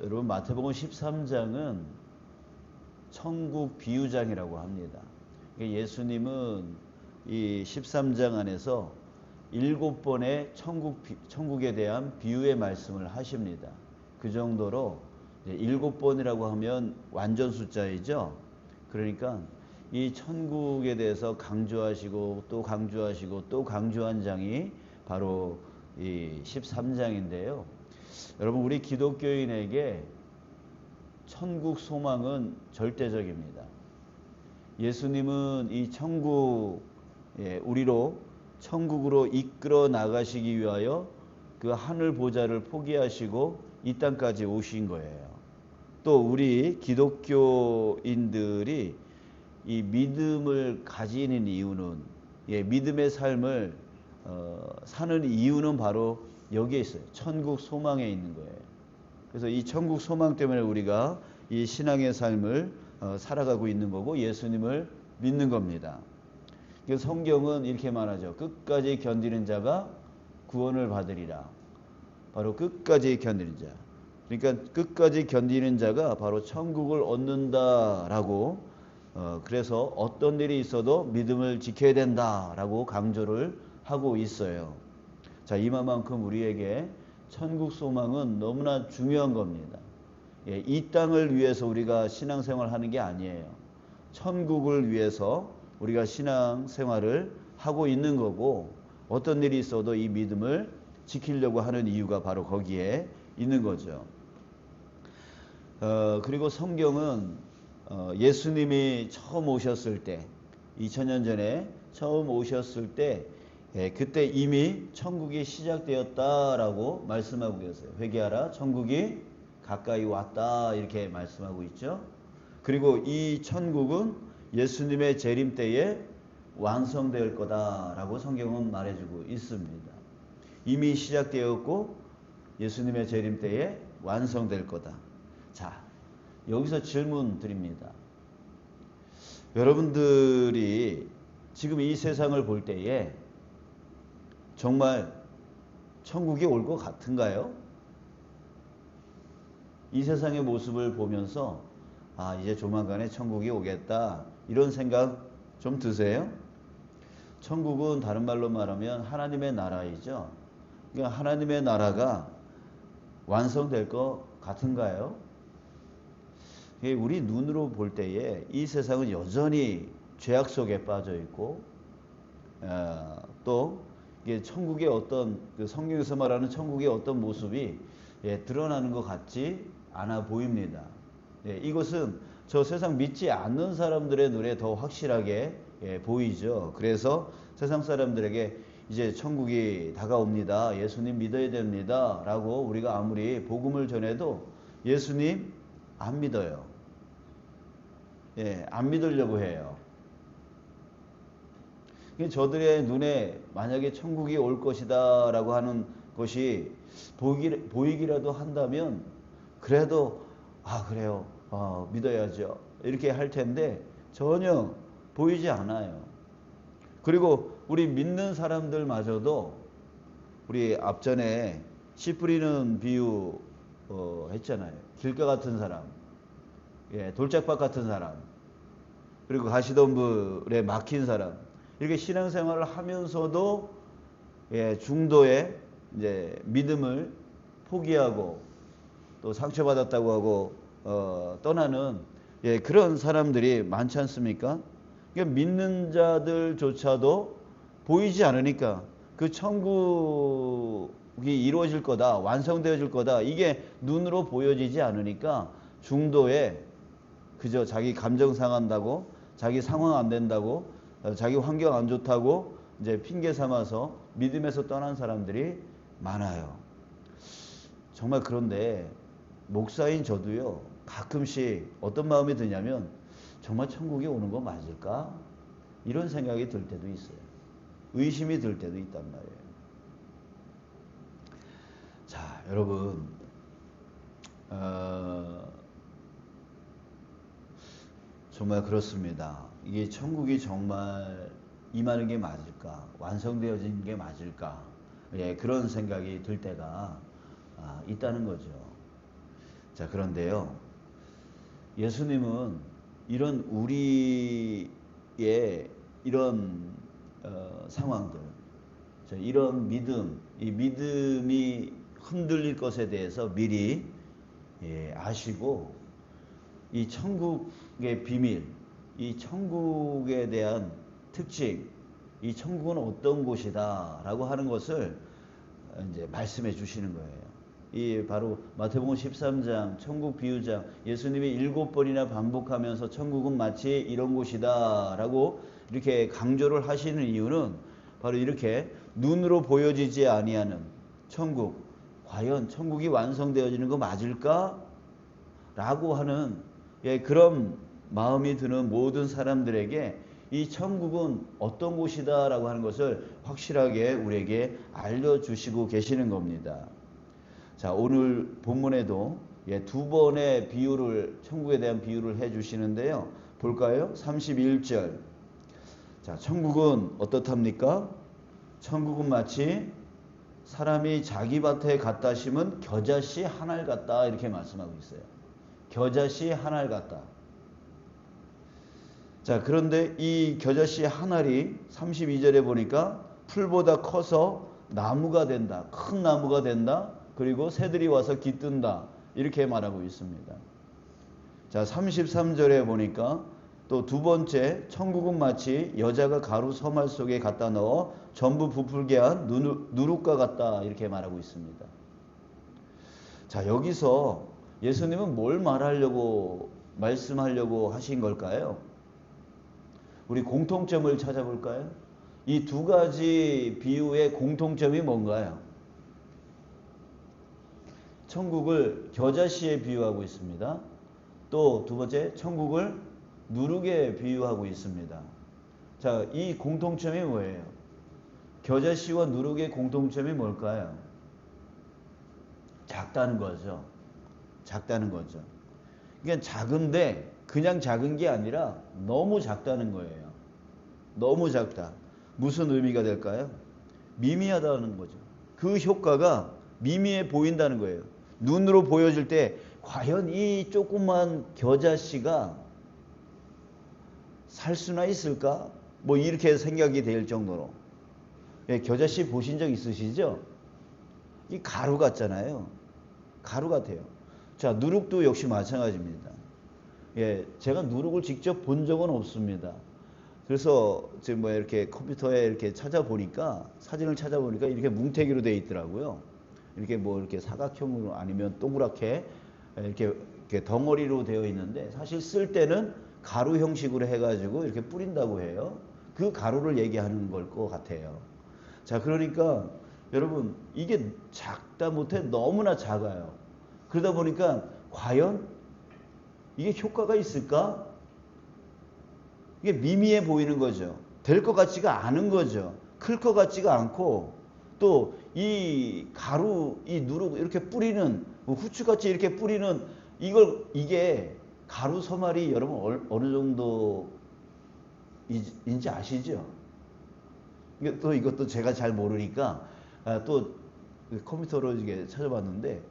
여러분 마태복음 13장은 천국 비유장이라고 합니다. 예수님은 이 13장 안에서 7번의 천국에 대한 비유의 말씀을 하십니다. 그 정도로 7번이라고 하면 완전 숫자이죠. 그러니까 이 천국에 대해서 강조하시고 또 강조하시고 또 강조한 장이 바로 이 13장인데요. 여러분 우리 기독교인에게 천국 소망은 절대적입니다. 예수님은 이 천국, 우리로 천국으로 이끌어 나가시기 위하여 그 하늘 보좌를 포기하시고 이 땅까지 오신 거예요. 또 우리 기독교인들이 이 믿음을 가지는 이유는, 믿음의 삶을 사는 이유는 바로 여기에 있어요. 천국 소망에 있는 거예요. 그래서 이 천국 소망 때문에 우리가 이 신앙의 삶을 살아가고 있는 거고 예수님을 믿는 겁니다. 성경은 이렇게 말하죠. 끝까지 견디는 자가 구원을 받으리라. 바로 끝까지 견디는 자. 그러니까 끝까지 견디는 자가 바로 천국을 얻는다라고 그래서 어떤 일이 있어도 믿음을 지켜야 된다라고 강조를 하고 있어요. 자, 이만큼 우리에게 천국 소망은 너무나 중요한 겁니다. 이 땅을 위해서 우리가 신앙생활을 하는 게 아니에요. 천국을 위해서 우리가 신앙생활을 하고 있는 거고 어떤 일이 있어도 이 믿음을 지키려고 하는 이유가 바로 거기에 있는 거죠. 그리고 성경은 예수님이 처음 오셨을 때 2000년 전에 처음 오셨을 때 그때 이미 천국이 시작되었다라고 말씀하고 계세요. 회개하라 천국이 가까이 왔다 이렇게 말씀하고 있죠. 그리고 이 천국은 예수님의 재림 때에 완성될 거다라고 성경은 말해주고 있습니다. 이미 시작되었고 예수님의 재림 때에 완성될 거다. 자, 여기서 질문 드립니다. 여러분들이 지금 이 세상을 볼 때에 정말 천국이 올 것 같은가요? 이 세상의 모습을 보면서 이제 조만간에 천국이 오겠다 이런 생각 좀 드세요? 천국은 다른 말로 말하면 하나님의 나라이죠. 그러니까 하나님의 나라가 완성될 것 같은가요? 우리 눈으로 볼 때에 이 세상은 여전히 죄악 속에 빠져 있고 또 이게 천국의 어떤 성경에서 말하는 천국의 어떤 모습이 드러나는 것 같지 않아 보입니다. 이것은 저 세상 믿지 않는 사람들의 눈에 더 확실하게 보이죠. 그래서 세상 사람들에게 이제 천국이 다가옵니다. 예수님 믿어야 됩니다. 라고 우리가 아무리 복음을 전해도 예수님 안 믿어요. 안 믿으려고 해요. 저들의 눈에 만약에 천국이 올 것이다 라고 하는 것이 보이기라도 한다면 그래도 그래요. 믿어야죠. 이렇게 할 텐데 전혀 보이지 않아요. 그리고 우리 믿는 사람들마저도 우리 앞전에 씨 뿌리는 비유 했잖아요. 길가 같은 사람, 돌짝밭 같은 사람, 그리고 가시덤불에 막힌 사람. 이렇게 신앙생활을 하면서도 중도에 이제 믿음을 포기하고 또 상처받았다고 하고 떠나는 그런 사람들이 많지 않습니까? 그러니까 믿는 자들조차도 보이지 않으니까 그 천국이 이루어질 거다, 완성되어질 거다 이게 눈으로 보여지지 않으니까 중도에 그저 자기 감정 상한다고, 자기 상황 안 된다고, 자기 환경 안 좋다고 이제 핑계 삼아서 믿음에서 떠난 사람들이 많아요. 정말 그런데 목사인 저도요 가끔씩 어떤 마음이 드냐면 정말 천국이 오는 거 맞을까? 이런 생각이 들 때도 있어요. 의심이 들 때도 있단 말이에요. 자, 여러분 정말 그렇습니다. 이게 천국이 정말 임하는 게 맞을까? 완성되어진 게 맞을까? 그런 생각이 들 때가 있다는 거죠. 자, 그런데요. 예수님은 이런 우리의 이런 상황들, 자, 이런 믿음, 이 믿음이 흔들릴 것에 대해서 미리 아시고 이 천국의 비밀, 이 천국에 대한 특징, 이 천국은 어떤 곳이다 라고 하는 것을 이제 말씀해 주시는 거예요. 이 바로 마태복음 13장 천국 비유장, 예수님이 7번이나 반복하면서 천국은 마치 이런 곳이다 라고 이렇게 강조를 하시는 이유는 바로 이렇게 눈으로 보여지지 아니하는 천국, 과연 천국이 완성되어지는 거 맞을까? 라고 하는 그런 마음이 드는 모든 사람들에게 이 천국은 어떤 곳이다 라고 하는 것을 확실하게 우리에게 알려주시고 계시는 겁니다. 자, 오늘 본문에도 두 번의 비유를, 천국에 대한 비유를 해 주시는데요. 볼까요? 31절. 자, 천국은 어떻답니까? 천국은 마치 사람이 자기 밭에 갖다 심은 겨자씨 한 알 같다, 이렇게 말씀하고 있어요. 겨자씨 한 알 같다. 자, 그런데 이 겨자씨 한 알이 32절에 보니까 풀보다 커서 나무가 된다. 큰 나무가 된다. 그리고 새들이 와서 깃든다. 이렇게 말하고 있습니다. 자, 33절에 보니까 또 두 번째, 천국은 마치 여자가 가루 서말 속에 갖다 넣어 전부 부풀게 한 누룩과 같다. 이렇게 말하고 있습니다. 자, 여기서 예수님은 뭘 말씀하려고 하신 걸까요? 우리 공통점을 찾아볼까요? 이 두 가지 비유의 공통점이 뭔가요? 천국을 겨자씨에 비유하고 있습니다. 또 두 번째, 천국을 누룩에 비유하고 있습니다. 자, 이 공통점이 뭐예요? 겨자씨와 누룩의 공통점이 뭘까요? 작다는 거죠. 작다는 거죠. 그러니까 작은데 그냥 작은 게 아니라 너무 작다는 거예요. 너무 작다. 무슨 의미가 될까요? 미미하다는 거죠. 그 효과가 미미해 보인다는 거예요. 눈으로 보여질 때 과연 이 조그만 겨자씨가 살 수나 있을까? 뭐 이렇게 생각이 될 정도로. 겨자씨 보신 적 있으시죠? 이 가루 같잖아요. 가루 같아요. 자, 누룩도 역시 마찬가지입니다. 제가 누룩을 직접 본 적은 없습니다. 그래서 지금 이렇게 컴퓨터에 이렇게 찾아보니까, 사진을 찾아보니까 이렇게 뭉태기로 되어 있더라고요. 이렇게 이렇게 사각형으로 아니면 동그랗게 이렇게 덩어리로 되어 있는데, 사실 쓸 때는 가루 형식으로 해가지고 이렇게 뿌린다고 해요. 그 가루를 얘기하는 걸 것 같아요. 자, 그러니까 여러분, 이게 작다 못해 너무나 작아요. 그러다 보니까 과연 이게 효과가 있을까? 이게 미미해 보이는 거죠. 될 것 같지가 않은 거죠. 클 것 같지가 않고, 또 이 가루, 이 누룩 이렇게 뿌리는, 후추같이 이렇게 뿌리는 이게 가루 서말이 여러분 어느 정도인지 아시죠? 또 이것도 제가 잘 모르니까 또 컴퓨터로 이게 찾아봤는데,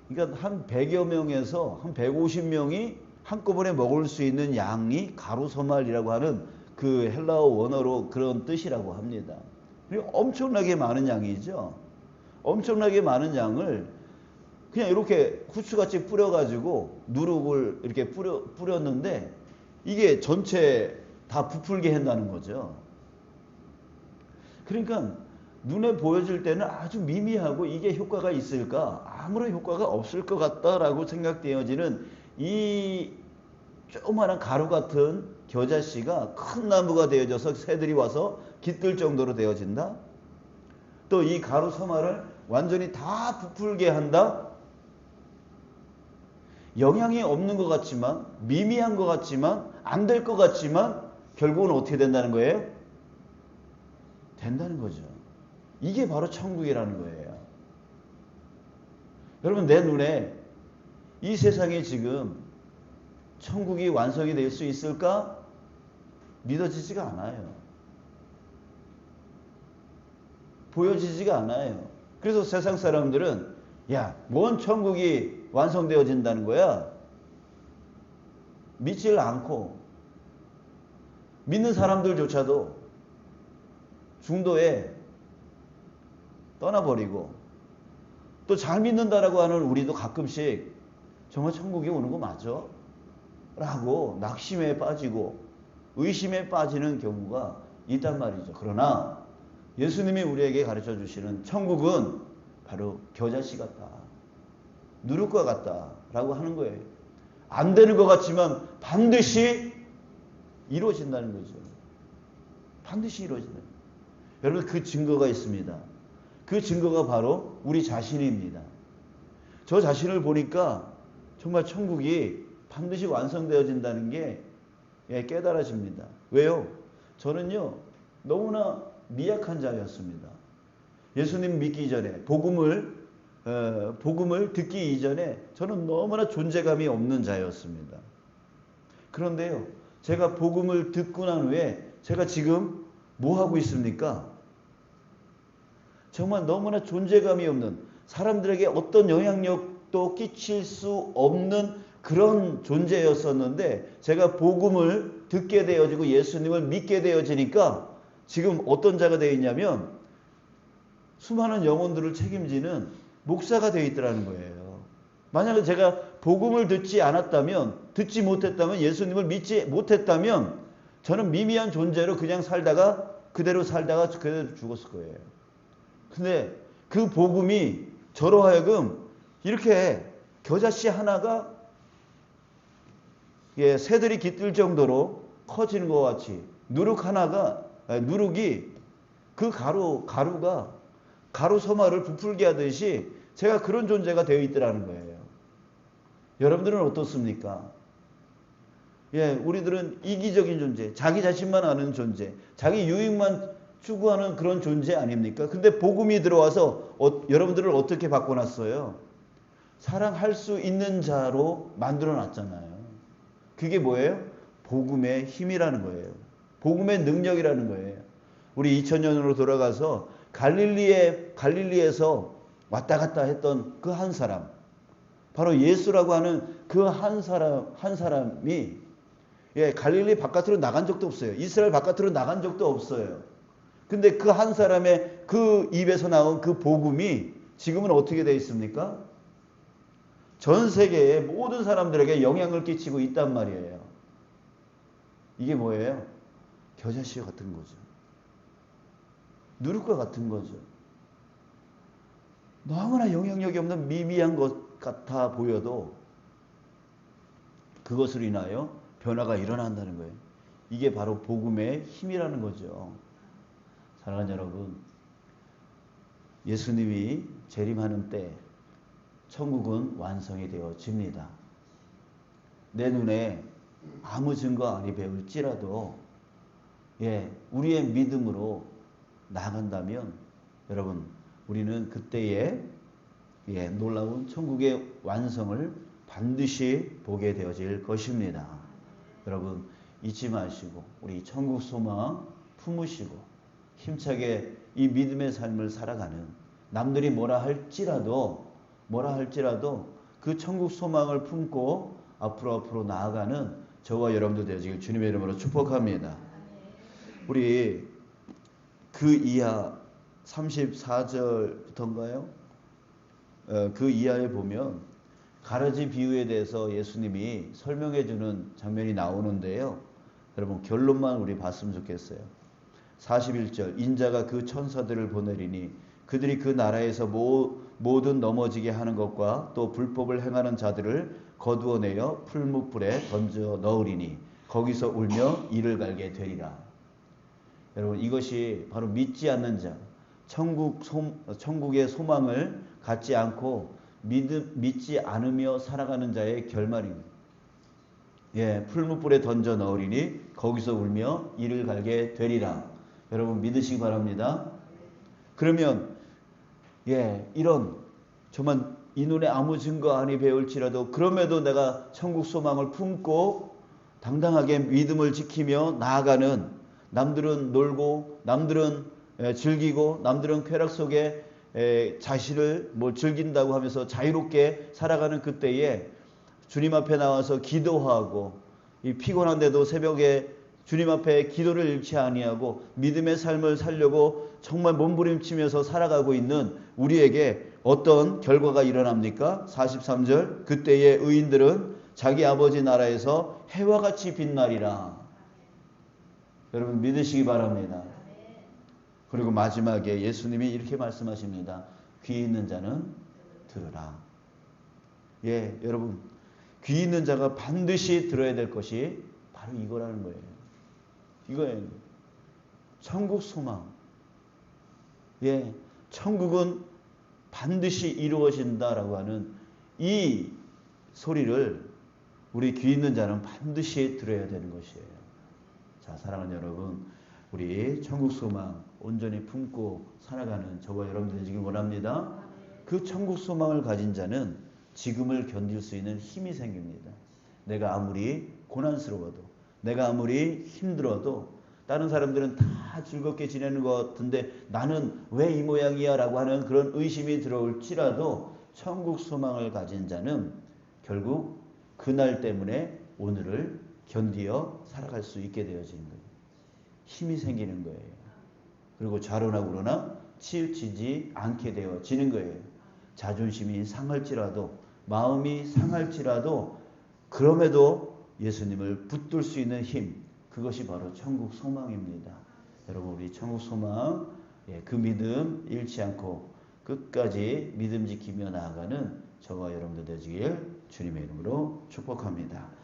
그러니까 한 100여 명에서 한 150명이 한꺼번에 먹을 수 있는 양이 가루서말이라고 하는 그 헬라어 원어로 그런 뜻이라고 합니다. 그리고 엄청나게 많은 양이죠. 엄청나게 많은 양을 그냥 이렇게 후추같이 뿌려가지고 누룩을 이렇게 뿌렸는데 이게 전체 다 부풀게 한다는 거죠. 그러니까 눈에 보여질 때는 아주 미미하고 이게 효과가 있을까? 아무런 효과가 없을 것 같다라고 생각되어지는 이 조그마한 가루 같은 겨자씨가 큰 나무가 되어져서 새들이 와서 깃들 정도로 되어진다. 또 이 가루 서말을 완전히 다 부풀게 한다. 영향이 없는 것 같지만, 미미한 것 같지만, 안 될 것 같지만 결국은 어떻게 된다는 거예요? 된다는 거죠. 이게 바로 천국이라는 거예요. 여러분, 내 눈에 이 세상에 지금 천국이 완성이 될 수 있을까? 믿어지지가 않아요. 보여지지가 않아요. 그래서 세상 사람들은 야, 뭔 천국이 완성되어진다는 거야? 믿지를 않고 믿는 사람들조차도 중도에 떠나버리고 또 잘 믿는다라고 하는 우리도 가끔씩 정말 천국이 오는 거 맞아? 라고 낙심에 빠지고 의심에 빠지는 경우가 있단 말이죠. 그러나 예수님이 우리에게 가르쳐 주시는 천국은 바로 겨자씨 같다. 누룩과 같다. 라고 하는 거예요. 안 되는 것 같지만 반드시 이루어진다는 거죠. 반드시 이루어진다. 여러분 그 증거가 있습니다. 그 증거가 바로 우리 자신입니다. 저 자신을 보니까 정말 천국이 반드시 완성되어진다는 게 깨달아집니다. 왜요? 저는요 너무나 미약한 자였습니다. 예수님 믿기 전에 복음을 듣기 이전에 저는 너무나 존재감이 없는 자였습니다. 그런데요 제가 복음을 듣고 난 후에 제가 지금 뭐 하고 있습니까? 정말 너무나 존재감이 없는, 사람들에게 어떤 영향력도 끼칠 수 없는 그런 존재였었는데 제가 복음을 듣게 되어지고 예수님을 믿게 되어지니까 지금 어떤 자가 되어 있냐면 수많은 영혼들을 책임지는 목사가 되어 있더라는 거예요. 만약에 제가 복음을 듣지 못했다면 예수님을 믿지 못했다면 저는 미미한 존재로 그냥 그대로 살다가 죽었을 거예요. 근데 그 복음이 저로 하여금 이렇게 겨자씨 하나가 새들이 깃들 정도로 커지는 것 같이 누룩이 그 가루가 가루 소마를 부풀게 하듯이 제가 그런 존재가 되어 있더라는 거예요. 여러분들은 어떻습니까? 우리들은 이기적인 존재, 자기 자신만 아는 존재, 자기 유익만 추구하는 그런 존재 아닙니까? 근데 복음이 들어와서 여러분들을 어떻게 바꿔놨어요? 사랑할 수 있는 자로 만들어놨잖아요. 그게 뭐예요? 복음의 힘이라는 거예요. 복음의 능력이라는 거예요. 우리 2000년으로 돌아가서 갈릴리에서 왔다 갔다 했던 그 한 사람, 바로 예수라고 하는 그 한 사람이 갈릴리 바깥으로 나간 적도 없어요. 이스라엘 바깥으로 나간 적도 없어요. 근데 그 한 사람의 그 입에서 나온 그 복음이 지금은 어떻게 되어 있습니까? 전 세계의 모든 사람들에게 영향을 끼치고 있단 말이에요. 이게 뭐예요? 겨자씨 같은 거죠. 누룩과 같은 거죠. 너무나 영향력이 없는 미미한 것 같아 보여도 그것으로 인하여 변화가 일어난다는 거예요. 이게 바로 복음의 힘이라는 거죠. 사랑하는 여러분, 예수님이 재림하는 때 천국은 완성이 되어집니다. 내 눈에 아무 증거 아니 배울지라도 우리의 믿음으로 나간다면 여러분 우리는 그때의 놀라운 천국의 완성을 반드시 보게 되어질 것입니다. 여러분 잊지 마시고 우리 천국 소망 품으시고 힘차게 이 믿음의 삶을 살아가는, 남들이 뭐라 할지라도 그 천국 소망을 품고 앞으로 나아가는 저와 여러분들 되어지길 주님의 이름으로 축복합니다. 우리 그 이하 34절부터인가요? 그 이하에 보면 가라지 비유에 대해서 예수님이 설명해 주는 장면이 나오는데요. 여러분 결론만 우리 봤으면 좋겠어요. 41절 인자가 그 천사들을 보내리니 그들이 그 나라에서 모든 넘어지게 하는 것과 또 불법을 행하는 자들을 거두어내어 풀무불에 던져 넣으리니 거기서 울며 이를 갈게 되리라. 여러분 이것이 바로 믿지 않는 자, 천국의 소망을 갖지 않고 믿지 않으며 살아가는 자의 결말입니다. 풀무불에 던져 넣으리니 거기서 울며 이를 갈게 되리라. 여러분 믿으시기 바랍니다. 그러면 이런 정말 이 눈에 아무 증거 아니 배울지라도 그럼에도 내가 천국 소망을 품고 당당하게 믿음을 지키며 나아가는, 남들은 놀고 남들은 즐기고 남들은 쾌락 속에 자신을 즐긴다고 하면서 자유롭게 살아가는 그때에 주님 앞에 나와서 기도하고 이 피곤한데도 새벽에 주님 앞에 기도를 잃지 아니하고 믿음의 삶을 살려고 정말 몸부림치면서 살아가고 있는 우리에게 어떤 결과가 일어납니까? 43절 그때의 의인들은 자기 아버지 나라에서 해와 같이 빛나리라. 여러분 믿으시기 바랍니다. 그리고 마지막에 예수님이 이렇게 말씀하십니다. 귀 있는 자는 들으라. 예, 여러분 귀 있는 자가 반드시 들어야 될 것이 바로 이거라는 거예요. 이거예요. 천국 소망. 예, 천국은 반드시 이루어진다라고 하는 이 소리를 우리 귀 있는 자는 반드시 들어야 되는 것이에요. 자, 사랑하는 여러분, 우리 천국 소망 온전히 품고 살아가는 저와 여러분들 되시길 원합니다. 그 천국 소망을 가진 자는 지금을 견딜 수 있는 힘이 생깁니다. 내가 아무리 고난스러워도, 내가 아무리 힘들어도, 다른 사람들은 다 즐겁게 지내는 것 같은데 나는 왜 이 모양이야 라고 하는 그런 의심이 들어올지라도 천국 소망을 가진 자는 결국 그날 때문에 오늘을 견디어 살아갈 수 있게 되어지는 거예요. 힘이 생기는 거예요. 그리고 좌로나 우로나 치우치지 않게 되어지는 거예요. 자존심이 상할지라도, 마음이 상할지라도 그럼에도 예수님을 붙들 수 있는 힘, 그것이 바로 천국 소망입니다. 여러분 우리 천국 소망, 그 믿음 잃지 않고 끝까지 믿음 지키며 나아가는 저와 여러분들 되시길 주님의 이름으로 축복합니다.